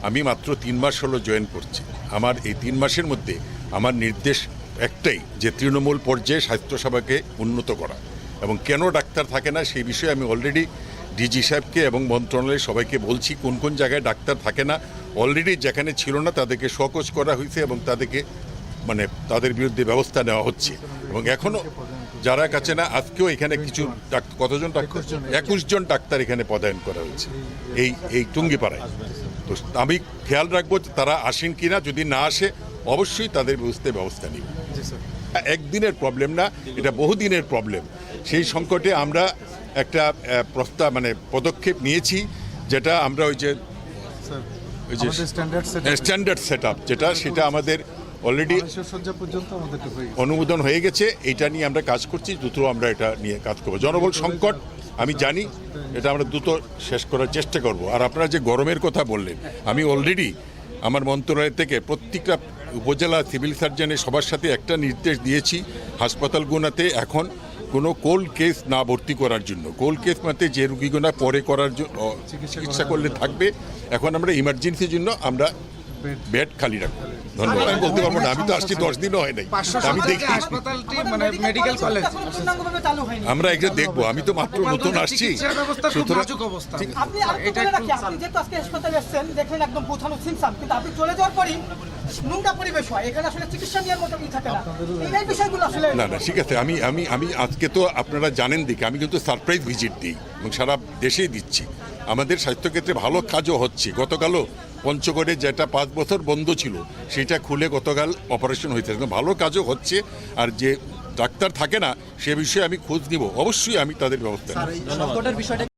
আমি মাত্র 3 মাস হলো জয়েন করছি। আমার এই 3 মাসের মধ্যে আমার নির্দেশ একটাই, যে তৃণমূল পর্যায়ে স্বাস্থ্যসেবাকে উন্নত করা। এবং কেন ডাক্তার থাকে না সেই বিষয়ে আমি অলরেডি ডিজি সাহেবকে এবং মন্ত্রণালয়ের সবাইকে বলছি, কোন কোন জায়গায় ডাক্তার থাকে না। অলরেডি যেখানে ছিল না তাদেরকে শোকজ করা হয়েছে এবং তাদেরকে তাদের বিরুদ্ধে ব্যবস্থা নেওয়া হচ্ছে। এবং এখনও যারা কাছে না, আজকেও এখানে কিছু কতজন ডাক্তার, 21 জন ডাক্তার এখানে পদায়ন করা হয়েছে এই টুঙ্গিপাড়ায়। তো আমি খেয়াল রাখবো তারা আসেন কিনা, যদি না আসে অবশ্যই তাদের ব্যবস্থা নিব। একদিনের প্রবলেম না, এটা বহুদিনের প্রবলেম। সেই সংকটে আমরা একটা পদক্ষেপ নিয়েছি, যেটা আমরা ওই যে স্ট্যান্ডার্ড সেট আপ সেটা আমাদের অলরেডি অনুমোদন হয়ে গেছে। এইটা নিয়ে আমরা কাজ করছি, দ্রুত আমরা এটা নিয়ে কাজ করবো। জনবল সংকট আমি জানি, এটা আমরা দ্রুত শেষ করার চেষ্টা করব। আর আপনারা যে গরমের কথা বললেন, আমি অলরেডি আমার মন্ত্রণালয় থেকে প্রত্যেকটা উপজেলা সিভিল সার্জনের সবার সাথে একটা নির্দেশ দিয়েছি, হাসপাতালগুলোতে এখন কোনো কোল্ড কেস না ভর্তি করার জন্য। কোল্ড কেস যে রুগীগুলো পরে করার জন্য চিকিৎসা করলে থাকবে, এখন আমরা ইমার্জেন্সির জন্য আমরা বেড খালি রাখবো। ধন্যবাদ। আমি বলতে পারবো না, আমি তো আসছি 10 দিনও হয় নাই। আমি দেখি আমরা এটা দেখবো, আমি তো মাত্র নতুন আসছি। না না, ঠিক আছে। আমি আজকে তো আপনারা জানেন দেখে আমি কিন্তু সারপ্রাইজ ভিজিট দিই এবং সারা দেশেই দিচ্ছি। আমাদের স্বাস্থ্যক্ষেত্রে ভালো কাজও হচ্ছে। গতকালও পঞ্চগড়ে যেটা 5 বছর বন্ধ ছিল সেটা খুলে গতকাল অপারেশন হয়েছে, ভালো কাজও হচ্ছে। আর যে ডাক্তার থাকে না সে বিষয়ে আমি খোঁজ নিব, অবশ্যই আমি তাদের ব্যবস্থা নেব।